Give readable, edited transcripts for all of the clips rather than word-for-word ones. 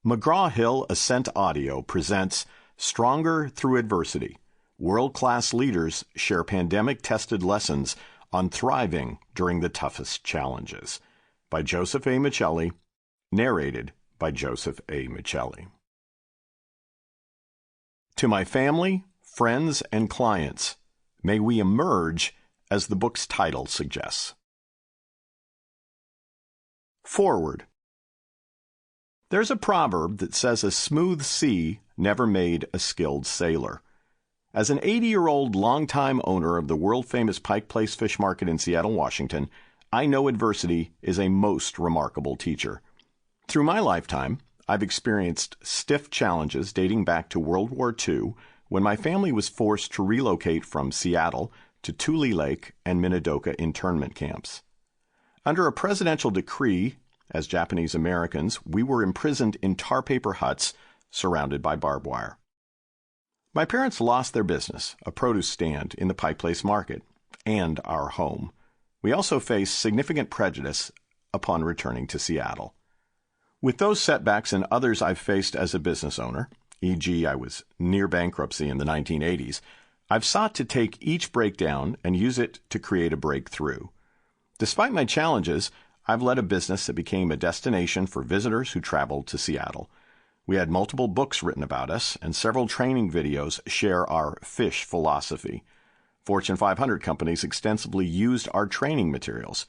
McGraw-Hill Ascent Audio presents Stronger Through Adversity. World-class leaders share pandemic-tested lessons on thriving during the toughest challenges. By Joseph A. Michelli, narrated by Joseph A. Michelli. To my family, friends, and clients, may we emerge as the book's title suggests. Forward. There's a proverb that says a smooth sea never made a skilled sailor. As an 80-year-old longtime owner of the world-famous Pike Place Fish Market in Seattle, Washington, I know adversity is a most remarkable teacher. Through my lifetime, I've experienced stiff challenges dating back to World War II, when my family was forced to relocate from Seattle to Tule Lake and Minidoka internment camps. Under a presidential decree, as Japanese Americans, we were imprisoned in tar paper huts surrounded by barbed wire. My parents lost their business, a produce stand in the Pike Place Market, and our home. We also faced significant prejudice upon returning to Seattle. With those setbacks and others I've faced as a business owner, e.g. I was near bankruptcy in the 1980s, I've sought to take each breakdown and use it to create a breakthrough. Despite my challenges, I've led a business that became a destination for visitors who traveled to Seattle. We had multiple books written about us, and several training videos share our fish philosophy. Fortune 500 companies extensively used our training materials.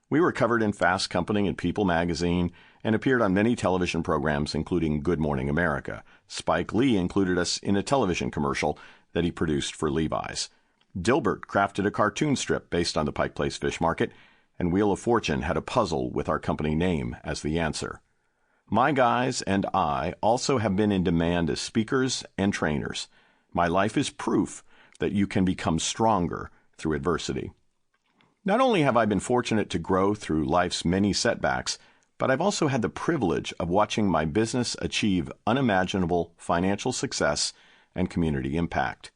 We were covered in Fast Company and People magazine and appeared on many television programs, including Good Morning America. Spike Lee included us in a television commercial that he produced for Levi's. Dilbert crafted a cartoon strip based on the Pike Place Fish Market, and Wheel of Fortune had a puzzle with our company name as the answer. My guys and I also have been in demand as speakers and trainers. My life is proof that you can become stronger through adversity. Not only have I been fortunate to grow through life's many setbacks, but I've also had the privilege of watching my business achieve unimaginable financial success and community impact.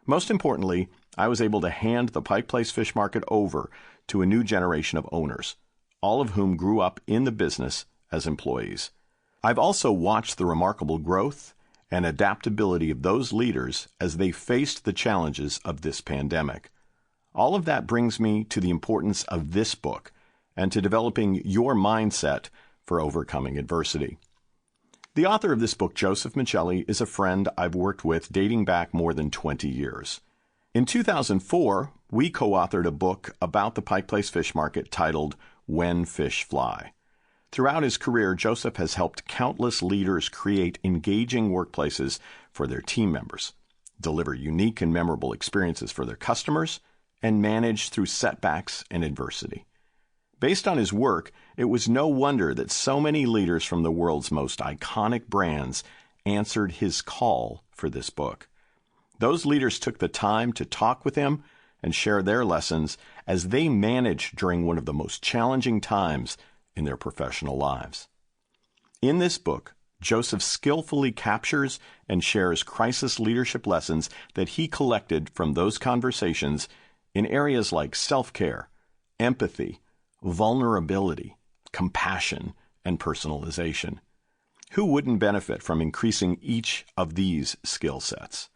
Most importantly, I was able to hand the Pike Place Fish Market over to a new generation of owners, all of whom grew up in the business as employees. I've also watched the remarkable growth and adaptability of those leaders as they faced the challenges of this pandemic. All of that brings me to the importance of this book and to developing your mindset for overcoming adversity. The author of this book, Joseph Michelli, is a friend I've worked with dating back more than 20 years. In 2004, we co-authored a book about the Pike Place Fish Market titled When Fish Fly. Throughout his career, Joseph has helped countless leaders create engaging workplaces for their team members, deliver unique and memorable experiences for their customers, and manage through setbacks and adversity. Based on his work, it was no wonder that so many leaders from the world's most iconic brands answered his call for this book. Those leaders took the time to talk with him and share their lessons as they managed during one of the most challenging times in their professional lives. In this book, Joseph skillfully captures and shares crisis leadership lessons that he collected from those conversations in areas like self-care, empathy, vulnerability, compassion, and personalization. Who wouldn't benefit from increasing each of these skill sets?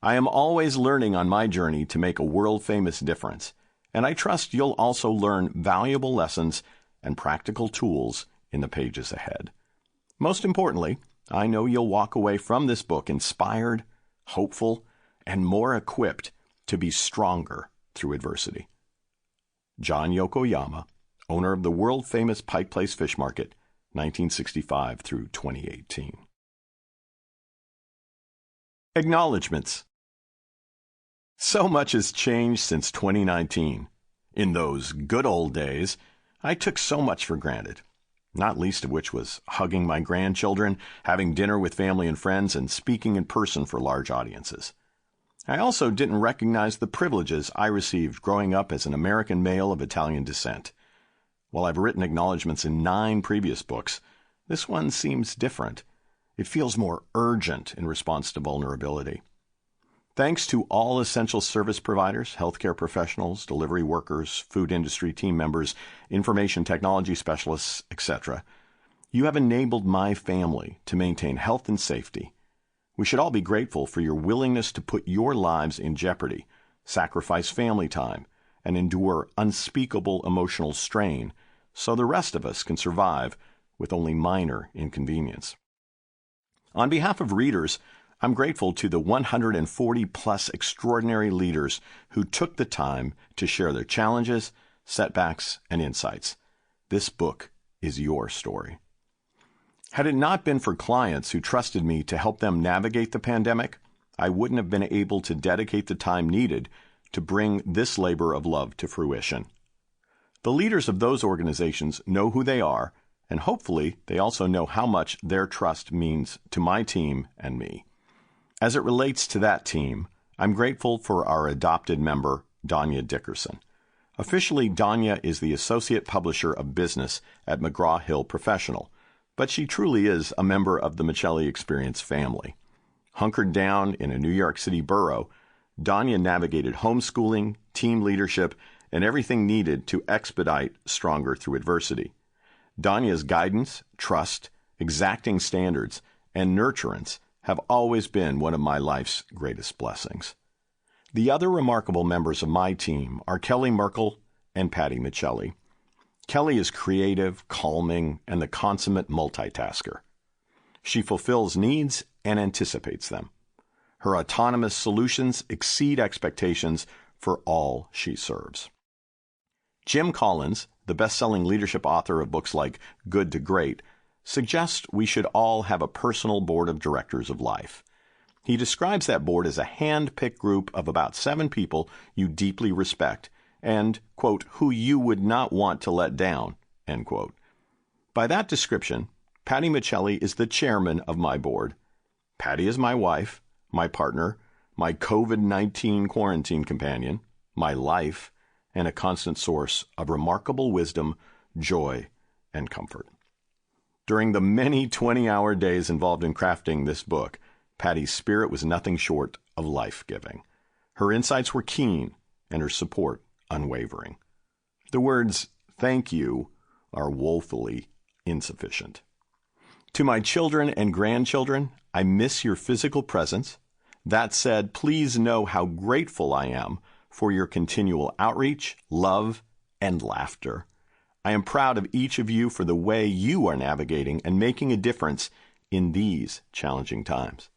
I am always learning on my journey to make a world-famous difference, and I trust you'll also learn valuable lessons and practical tools in the pages ahead. Most importantly, I know you'll walk away from this book inspired, hopeful, and more equipped to be stronger through adversity. John Yokoyama, owner of the world-famous Pike Place Fish Market, 1965 through 2018. Acknowledgements. So much has changed since 2019. In those good old days, I took so much for granted, not least of which was hugging my grandchildren, having dinner with family and friends, and speaking in person for large audiences. I also didn't recognize the privileges I received growing up as an American male of Italian descent. While I've written acknowledgments in 9 previous books, this one seems different. It feels more urgent in response to vulnerability. Thanks to all essential service providers, healthcare professionals, delivery workers, food industry team members, information technology specialists, etc., You have enabled my family to maintain health and safety. We should all be grateful for your willingness to put your lives in jeopardy, sacrifice family time, and endure unspeakable emotional strain so the rest of us can survive with only minor inconvenience. On behalf of readers, I'm grateful to the 140-plus extraordinary leaders who took the time to share their challenges, setbacks, and insights. This book is your story. Had it not been for clients who trusted me to help them navigate the pandemic, I wouldn't have been able to dedicate the time needed to bring this labor of love to fruition. The leaders of those organizations know who they are, and hopefully they also know how much their trust means to my team and me. As it relates to that team, I'm grateful for our adopted member, Danya Dickerson. Officially, Danya is the Associate Publisher of Business at McGraw-Hill Professional, but she truly is a member of the Michelli Experience family. Hunkered down in a New York City borough, Danya navigated homeschooling, team leadership, and everything needed to expedite Stronger Through Adversity. Danya's guidance, trust, exacting standards, and nurturance have always been one of my life's greatest blessings. The other remarkable members of my team are Kelly Merkel and Patty Michelli. Kelly is creative, calming, and the consummate multitasker. She fulfills needs and anticipates them. Her autonomous solutions exceed expectations for all she serves. Jim Collins, the best-selling leadership author of books like Good to Great, suggests we should all have a personal board of directors of life. He describes that board as a hand-picked group of about 7 people you deeply respect and, quote, who you would not want to let down, end quote. By that description, Patty Michelli is the chairman of my board. Patty is my wife, my partner, my COVID-19 quarantine companion, my life, and a constant source of remarkable wisdom, joy, and comfort. During the many 20-hour days involved in crafting this book, Patty's spirit was nothing short of life-giving. Her insights were keen, and her support unwavering. The words, "thank you," are woefully insufficient. To my children and grandchildren, I miss your physical presence. That said, please know how grateful I am for your continual outreach, love, and laughter. I am proud of each of you for the way you are navigating and making a difference in these challenging times.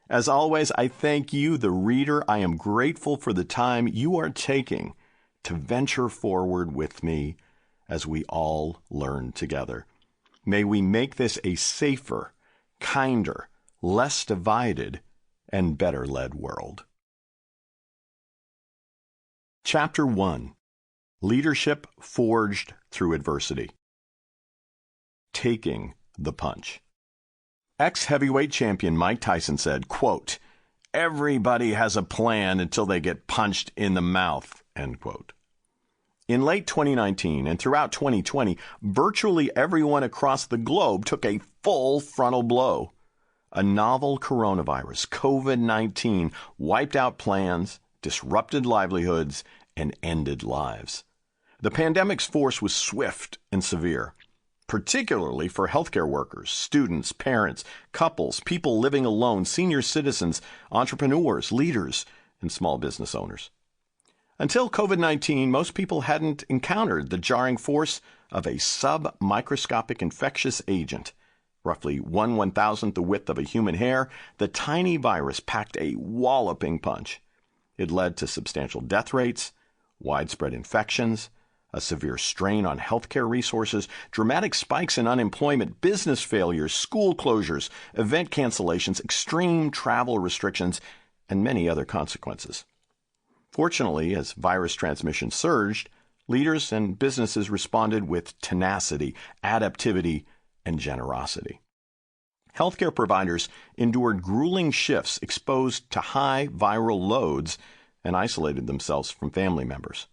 As always, I thank you, the reader. I am grateful for the time you are taking to venture forward with me as we all learn together. May we make this a safer, kinder, less divided, and better led world. Chapter 1. Leadership Forged Through Adversity. Taking the Punch. Ex-heavyweight champion Mike Tyson said, quote, "Everybody has a plan until they get punched in the mouth," end quote. In late 2019 and throughout 2020, virtually everyone across the globe took a full frontal blow. A novel coronavirus, COVID-19, wiped out plans, disrupted livelihoods, and ended lives. The pandemic's force was swift and severe, particularly for healthcare workers, students, parents, couples, people living alone, senior citizens, entrepreneurs, leaders, and small business owners. Until COVID-19, most people hadn't encountered the jarring force of a sub-microscopic infectious agent. Roughly 1/1000th the width of a human hair, the tiny virus packed a walloping punch. It led to substantial death rates, widespread infections, a severe strain on healthcare resources, dramatic spikes in unemployment, business failures, school closures, event cancellations, extreme travel restrictions, and many other consequences. Fortunately, as virus transmission surged, leaders and businesses responded with tenacity, adaptivity, and generosity. Healthcare providers endured grueling shifts exposed to high viral loads and isolated themselves from family members.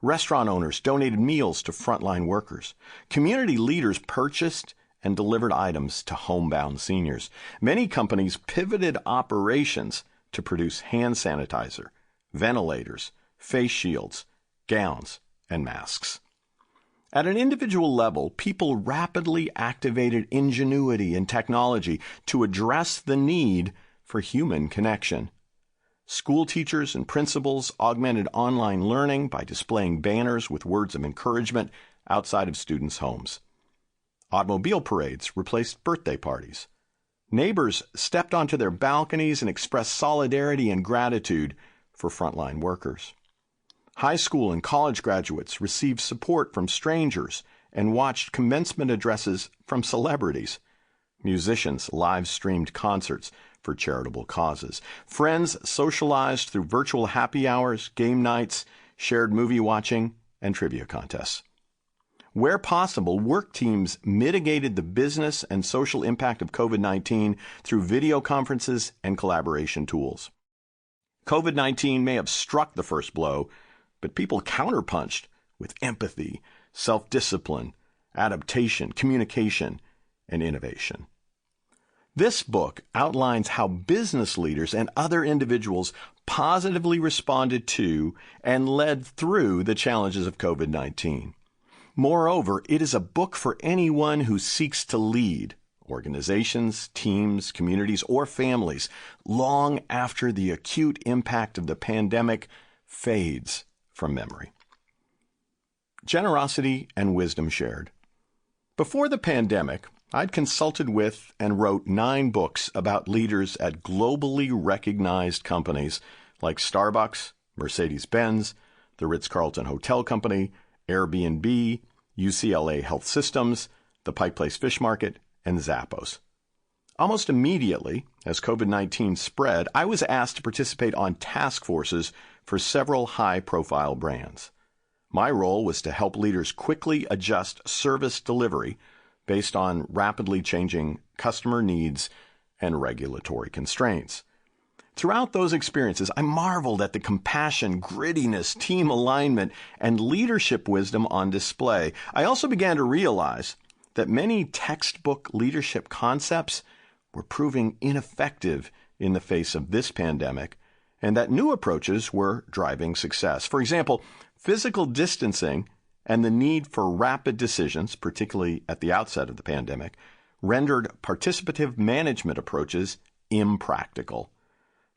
Restaurant owners donated meals to frontline workers. Community leaders purchased and delivered items to homebound seniors. Many companies pivoted operations to produce hand sanitizer, ventilators, face shields, gowns, and masks. At an individual level, people rapidly activated ingenuity and technology to address the need for human connection. School teachers and principals augmented online learning by displaying banners with words of encouragement outside of students' homes. Automobile parades replaced birthday parties. Neighbors stepped onto their balconies and expressed solidarity and gratitude for frontline workers. High school and college graduates received support from strangers and watched commencement addresses from celebrities. Musicians live-streamed concerts for charitable causes. Friends socialized through virtual happy hours, game nights, shared movie watching, and trivia contests. Where possible, work teams mitigated the business and social impact of COVID-19 through video conferences and collaboration tools. COVID-19 may have struck the first blow, but people counterpunched with empathy, self-discipline, adaptation, communication, and innovation. This book outlines how business leaders and other individuals positively responded to and led through the challenges of COVID-19. Moreover, it is a book for anyone who seeks to lead organizations, teams, communities, or families long after the acute impact of the pandemic fades from memory. Generosity and wisdom shared. Before the pandemic, I'd consulted with and wrote 9 books about leaders at globally recognized companies like Starbucks, Mercedes-Benz, the Ritz-Carlton Hotel Company, Airbnb, UCLA Health Systems, the Pike Place Fish Market, and Zappos. Almost immediately, as COVID-19 spread, I was asked to participate on task forces for several high-profile brands. My role was to help leaders quickly adjust service delivery based on rapidly changing customer needs and regulatory constraints. Throughout those experiences, I marveled at the compassion, grittiness, team alignment, and leadership wisdom on display. I also began to realize that many textbook leadership concepts were proving ineffective in the face of this pandemic, and that new approaches were driving success. For example, physical distancing and the need for rapid decisions, particularly at the outset of the pandemic, rendered participative management approaches impractical.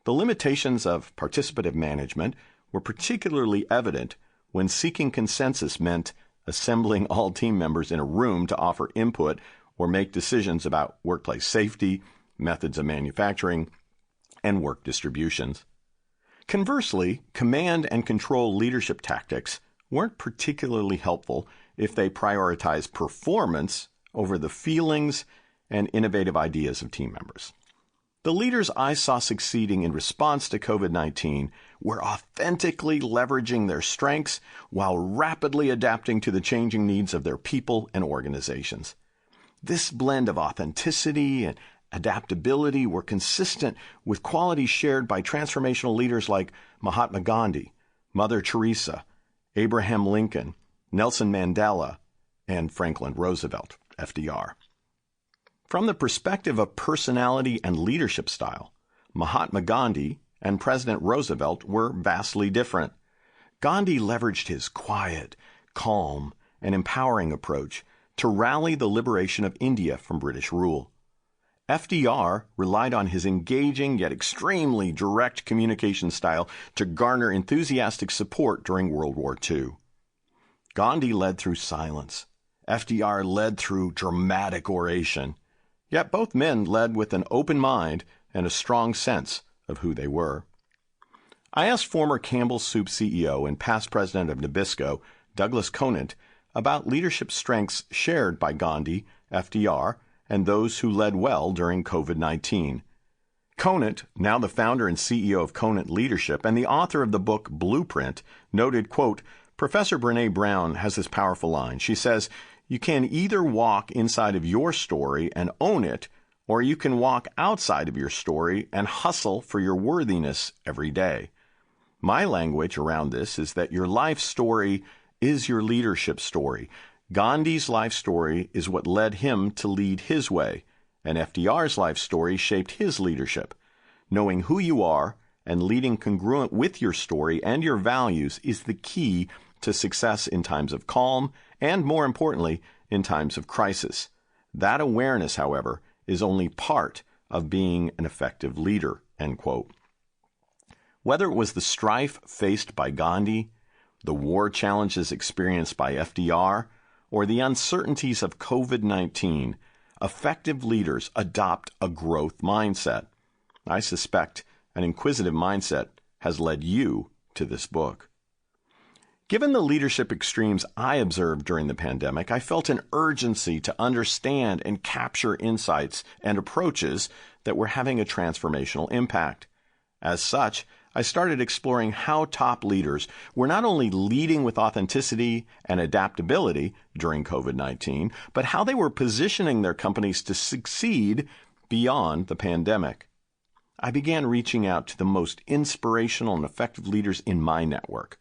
The limitations of participative management were particularly evident when seeking consensus meant assembling all team members in a room to offer input or make decisions about workplace safety, methods of manufacturing, and work distributions. Conversely, command and control leadership tactics weren't particularly helpful if they prioritized performance over the feelings and innovative ideas of team members. The leaders I saw succeeding in response to COVID-19 were authentically leveraging their strengths while rapidly adapting to the changing needs of their people and organizations. This blend of authenticity and adaptability were consistent with qualities shared by transformational leaders like Mahatma Gandhi, Mother Teresa, Abraham Lincoln, Nelson Mandela, and Franklin Roosevelt, FDR. From the perspective of personality and leadership style, Mahatma Gandhi and President Roosevelt were vastly different. Gandhi leveraged his quiet, calm, and empowering approach to rally the liberation of India from British rule. FDR relied on his engaging yet extremely direct communication style to garner enthusiastic support during World War II. Gandhi led through silence. FDR led through dramatic oration. Yet both men led with an open mind and a strong sense of who they were. I asked former Campbell Soup CEO and past president of Nabisco, Douglas Conant, about leadership strengths shared by Gandhi, FDR, and those who led well during COVID-19. Conant, now the founder and CEO of Conant Leadership and the author of the book Blueprint, noted, quote, Professor Brené Brown has this powerful line. She says, you can either walk inside of your story and own it, or you can walk outside of your story and hustle for your worthiness every day. My language around this is that your life story is your leadership story. Gandhi's life story is what led him to lead his way, and FDR's life story shaped his leadership. Knowing who you are and leading congruent with your story and your values is the key to success in times of calm and, more importantly, in times of crisis. That awareness, however, is only part of being an effective leader, end quote. Whether it was the strife faced by Gandhi, the war challenges experienced by FDR, or the uncertainties of COVID-19, effective leaders adopt a growth mindset. I suspect an inquisitive mindset has led you to this book. Given the leadership extremes I observed during the pandemic, I felt an urgency to understand and capture insights and approaches that were having a transformational impact. As such, I started exploring how top leaders were not only leading with authenticity and adaptability during COVID-19, but how they were positioning their companies to succeed beyond the pandemic. I began reaching out to the most inspirational and effective leaders in my network.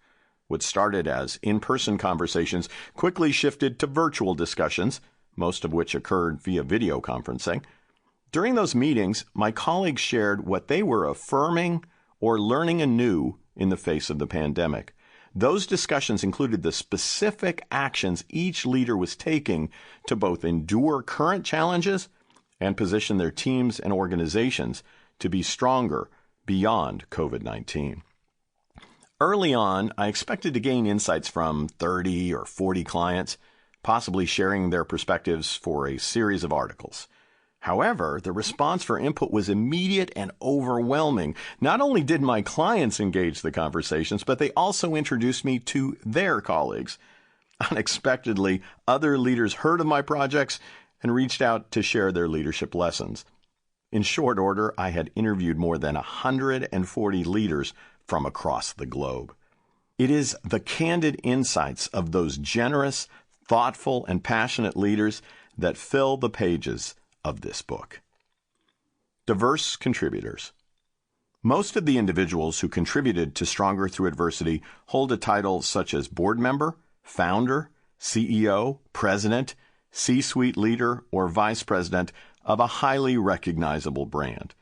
What started as in-person conversations quickly shifted to virtual discussions, most of which occurred via video conferencing. During those meetings, my colleagues shared what they were affirming or learning anew in the face of the pandemic. Those discussions included the specific actions each leader was taking to both endure current challenges and position their teams and organizations to be stronger beyond COVID-19. Early on, I expected to gain insights from 30 or 40 clients, possibly sharing their perspectives for a series of articles. However, the response for input was immediate and overwhelming. Not only did my clients engage the conversations, but they also introduced me to their colleagues. Unexpectedly, other leaders heard of my projects and reached out to share their leadership lessons. In short order, I had interviewed more than 140 leaders from across the globe. It is the candid insights of those generous, thoughtful, and passionate leaders that fill the pages of this book. Diverse contributors. Most of the individuals who contributed to Stronger Through Adversity hold a title such as board member, founder, CEO, president, C-suite leader, or vice president of a highly recognizable brand.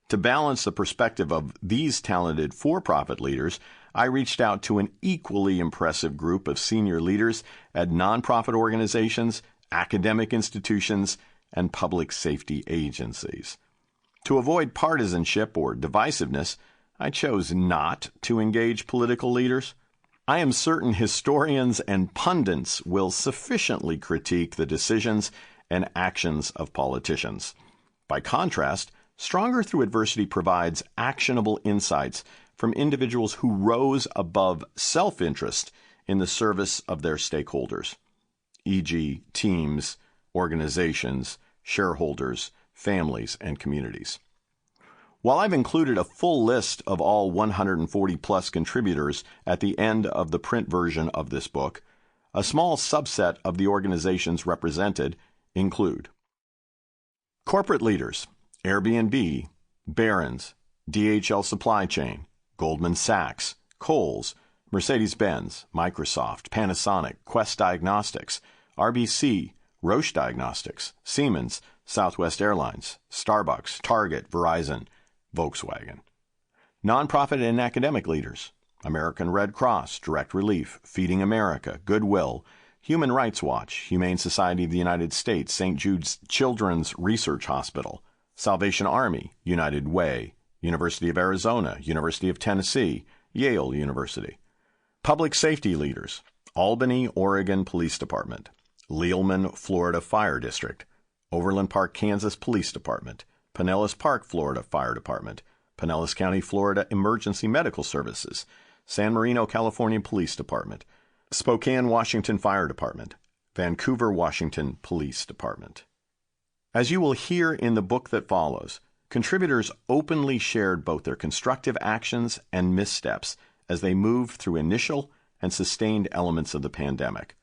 To balance the perspective of these talented for-profit leaders, I reached out to an equally impressive group of senior leaders at nonprofit organizations, academic institutions, and public safety agencies. To avoid partisanship or divisiveness, I chose not to engage political leaders. I am certain historians and pundits will sufficiently critique the decisions and actions of politicians. By contrast, Stronger Through Adversity provides actionable insights from individuals who rose above self-interest in the service of their stakeholders, e.g., teams, organizations, shareholders, families, and communities. While I've included a full list of all 140-plus contributors at the end of the print version of this book, a small subset of the organizations represented include corporate leaders: Airbnb, Barron's, DHL Supply Chain, Goldman Sachs, Kohl's, Mercedes-Benz, Microsoft, Panasonic, Quest Diagnostics, RBC, Roche Diagnostics, Siemens, Southwest Airlines, Starbucks, Target, Verizon, Volkswagen. Nonprofit and academic leaders: American Red Cross, Direct Relief, Feeding America, Goodwill, Human Rights Watch, Humane Society of the United States, St. Jude's Children's Research Hospital, Salvation Army, United Way, University of Arizona, University of Tennessee, Yale University. Public safety leaders: Albany, Oregon Police Department, Lealman, Florida Fire District, Overland Park, Kansas Police Department, Pinellas Park, Florida Fire Department, Pinellas County, Florida Emergency Medical Services, San Marino, California Police Department, Spokane, Washington Fire Department, Vancouver, Washington Police Department. As you will hear in the book that follows, contributors openly shared both their constructive actions and missteps as they moved through initial and sustained elements of the pandemic.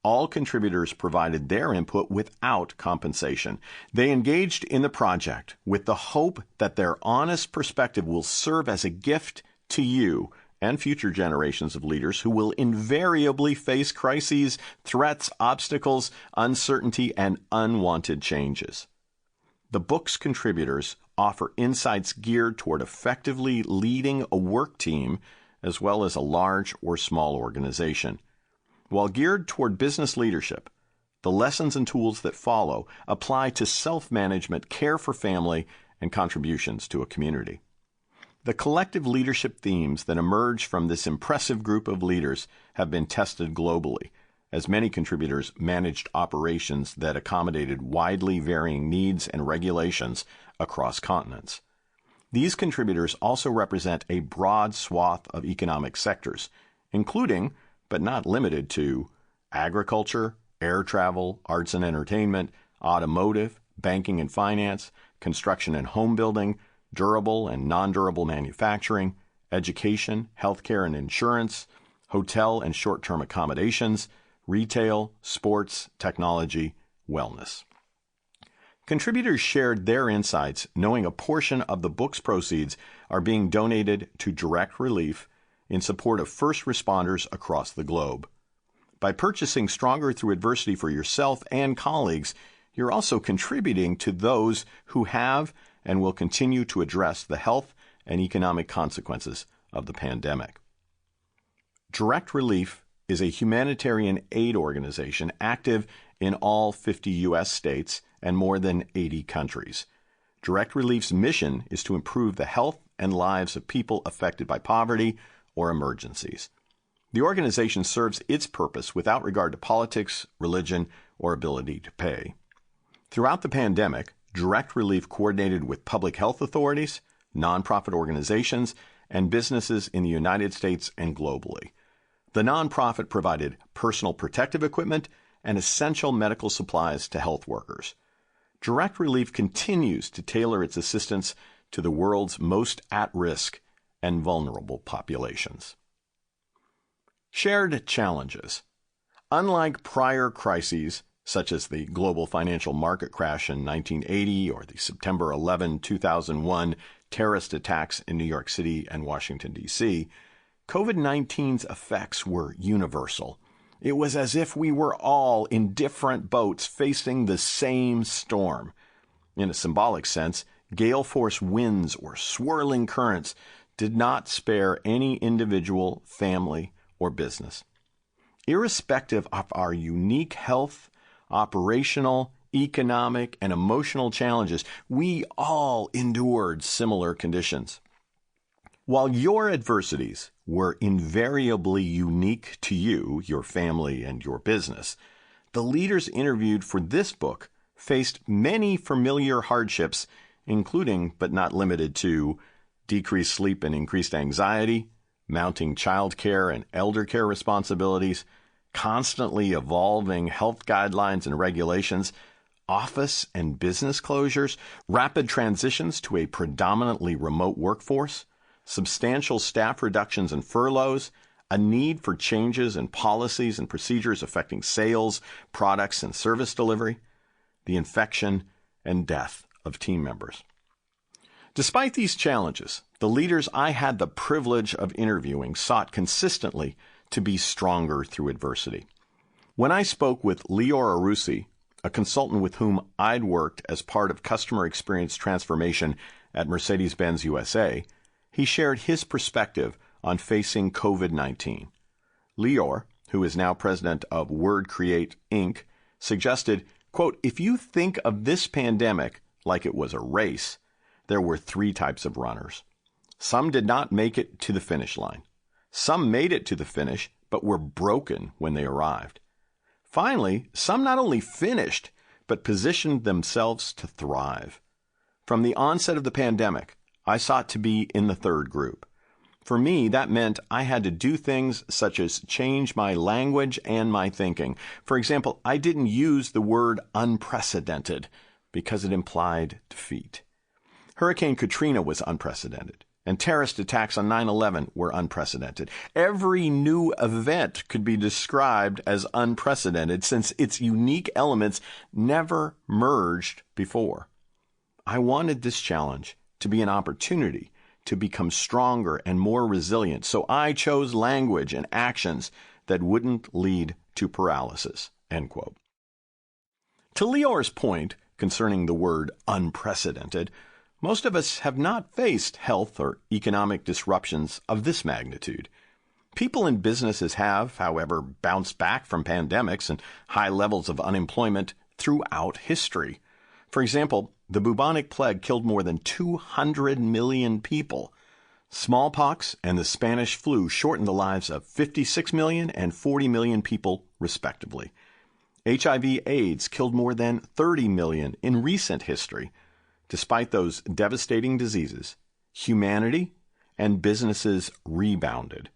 All contributors provided their input without compensation. They engaged in the project with the hope that their honest perspective will serve as a gift to you and future generations of leaders who will invariably face crises, threats, obstacles, uncertainty, and unwanted changes. The book's contributors offer insights geared toward effectively leading a work team as well as a large or small organization. While geared toward business leadership, the lessons and tools that follow apply to self-management, care for family, and contributions to a community. The collective leadership themes that emerge from this impressive group of leaders have been tested globally, as many contributors managed operations that accommodated widely varying needs and regulations across continents. These contributors also represent a broad swath of economic sectors, including, but not limited to, agriculture, air travel, arts and entertainment, automotive, banking and finance, construction and home building, durable and non-durable manufacturing, education, healthcare and insurance, hotel and short-term accommodations, retail, sports, technology, wellness. Contributors shared their insights, knowing a portion of the book's proceeds are being donated to direct relief in support of first responders across the globe. By purchasing Stronger Through Adversity for yourself and colleagues, you're also contributing to those who have and will continue to address the health and economic consequences of the pandemic. Direct Relief is a humanitarian aid organization active in all 50 U.S. states and more than 80 countries. Direct Relief's mission is to improve the health and lives of people affected by poverty or emergencies. The organization serves its purpose without regard to politics, religion, or ability to pay. Throughout the pandemic, Direct Relief coordinated with public health authorities, nonprofit organizations, and businesses in the United States and globally. The nonprofit provided personal protective equipment and essential medical supplies to health workers. Direct Relief continues to tailor its assistance to the world's most at-risk and vulnerable populations. Shared challenges. Unlike prior crises, such as the global financial market crash in 1980 or the September 11, 2001 terrorist attacks in New York City and Washington, D.C., COVID-19's effects were universal. It was as if we were all in different boats facing the same storm. In a symbolic sense, gale force winds or swirling currents did not spare any individual, family, or business. Irrespective of our unique health, operational, economic, and emotional challenges, we all endured similar conditions. While your adversities were invariably unique to you, your family, and your business, the leaders interviewed for this book faced many familiar hardships, including, but not limited to, decreased sleep and increased anxiety, mounting child care and elder care responsibilities, constantly evolving health guidelines and regulations, office and business closures, rapid transitions to a predominantly remote workforce, substantial staff reductions and furloughs, a need for changes in policies and procedures affecting sales, products, and service delivery, the infection and death of team members. Despite these challenges, the leaders I had the privilege of interviewing sought consistently to be stronger through adversity. When I spoke with Lior Arusi, a consultant with whom I'd worked as part of customer experience transformation at Mercedes-Benz USA, he shared his perspective on facing COVID-19. Lior, who is now president of WordCreate, Inc., suggested, quote, "If you think of this pandemic like it was a race, there were three types of runners. Some did not make it to the finish line. Some made it to the finish, but were broken when they arrived. Finally, some not only finished, but positioned themselves to thrive. From the onset of the pandemic, I sought to be in the third group. For me, that meant I had to do things such as change my language and my thinking. For example, I didn't use the word unprecedented because it implied defeat. Hurricane Katrina was unprecedented, and terrorist attacks on 9/11 were unprecedented. Every new event could be described as unprecedented since its unique elements never merged before. I wanted this challenge to be an opportunity to become stronger and more resilient, so I chose language and actions that wouldn't lead to paralysis." End quote. To Lior's point concerning the word unprecedented, most of us have not faced health or economic disruptions of this magnitude. People and businesses have, however, bounced back from pandemics and high levels of unemployment throughout history. For example, the bubonic plague killed more than 200 million people. Smallpox and the Spanish flu shortened the lives of 56 million and 40 million people, respectively. HIV/AIDS killed more than 30 million in recent history. Despite those devastating diseases, humanity and businesses rebounded.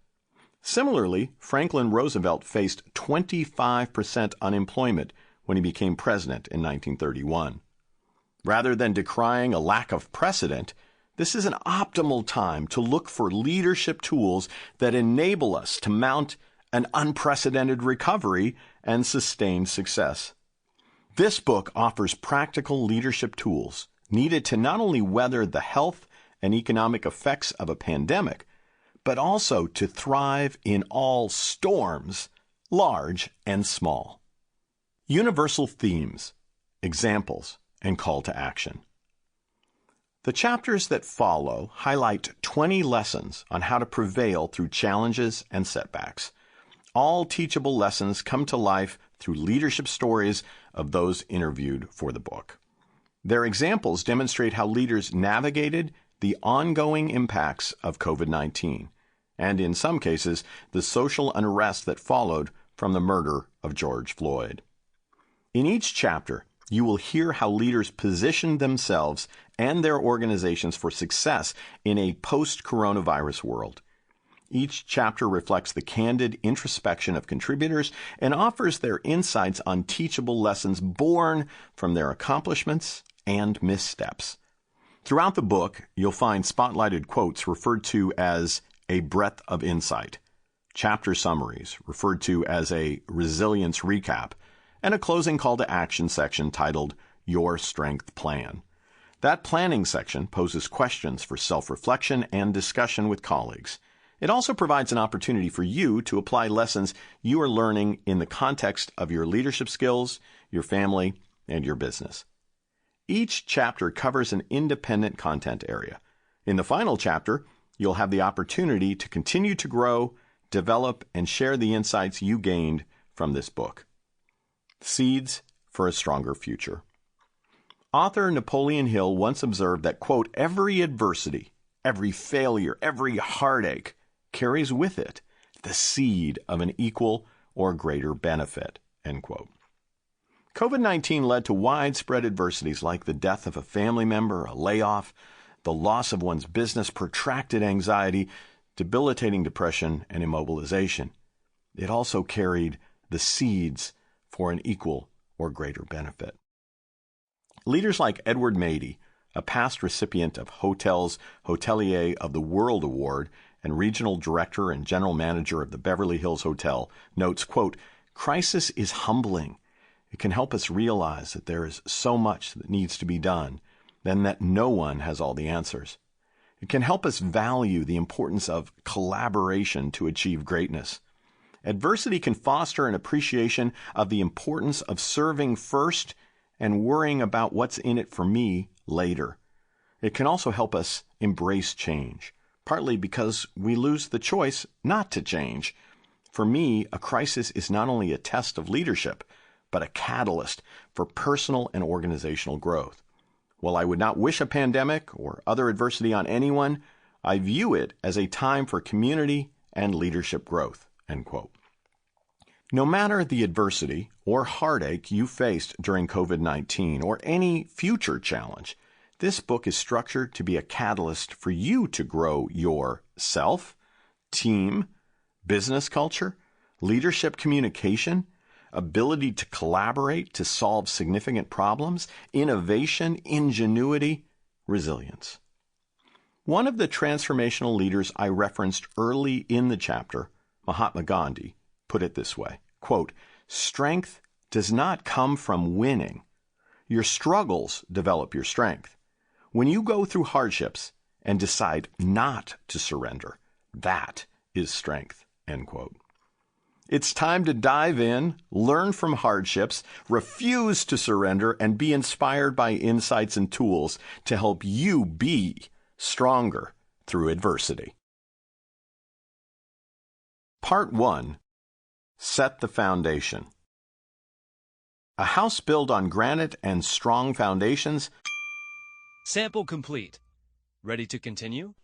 Similarly, Franklin Roosevelt faced 25% unemployment when he became president in 1931. Rather than decrying a lack of precedent, this is an optimal time to look for leadership tools that enable us to mount an unprecedented recovery and sustained success. This book offers practical leadership tools needed to not only weather the health and economic effects of a pandemic, but also to thrive in all storms, large and small. Universal themes, examples, and call to action. The chapters that follow highlight 20 lessons on how to prevail through challenges and setbacks. All teachable lessons come to life through leadership stories of those interviewed for the book. Their examples demonstrate how leaders navigated the ongoing impacts of COVID-19, and in some cases, the social unrest that followed from the murder of George Floyd. In each chapter, you will hear how leaders positioned themselves and their organizations for success in a post-coronavirus world. Each chapter reflects the candid introspection of contributors and offers their insights on teachable lessons born from their accomplishments and missteps. Throughout the book, you'll find spotlighted quotes referred to as a breadth of insight, chapter summaries referred to as a resilience recap, and a closing call to action section titled Your Strength Plan. That planning section poses questions for self-reflection and discussion with colleagues. It also provides an opportunity for you to apply lessons you are learning in the context of your leadership skills, your family, and your business. Each chapter covers an independent content area. In the final chapter, you'll have the opportunity to continue to grow, develop, and share the insights you gained from this book. Seeds for a Stronger Future. Author Napoleon Hill once observed that, quote, every adversity, every failure, every heartache carries with it the seed of an equal or greater benefit, end quote. COVID-19 led to widespread adversities like the death of a family member, a layoff, the loss of one's business, protracted anxiety, debilitating depression, and immobilization. It also carried the seeds for an equal or greater benefit. Leaders like Edward Mady, a past recipient of Hotels Hotelier of the World Award and regional director and general manager of the Beverly Hills Hotel, notes, quote, crisis is humbling. It can help us realize that there is so much that needs to be done, and that no one has all the answers. It can help us value the importance of collaboration to achieve greatness. Adversity can foster an appreciation of the importance of serving first and worrying about what's in it for me later. It can also help us embrace change, partly because we lose the choice not to change. For me, a crisis is not only a test of leadership, but a catalyst for personal and organizational growth. While I would not wish a pandemic or other adversity on anyone, I view it as a time for community and leadership growth, end quote. No matter the adversity or heartache you faced during COVID-19 or any future challenge, this book is structured to be a catalyst for you to grow your self, team, business culture, leadership communication, ability to collaborate to solve significant problems, innovation, ingenuity, resilience. One of the transformational leaders I referenced early in the chapter, Mahatma Gandhi, put it this way, quote, strength does not come from winning. Your struggles develop your strength. When you go through hardships and decide not to surrender, that is strength, end quote. It's time to dive in, learn from hardships, refuse to surrender, and be inspired by insights and tools to help you be stronger through adversity. Part 1. Set the foundation. A house built on granite and strong foundations. Sample complete. Ready to continue?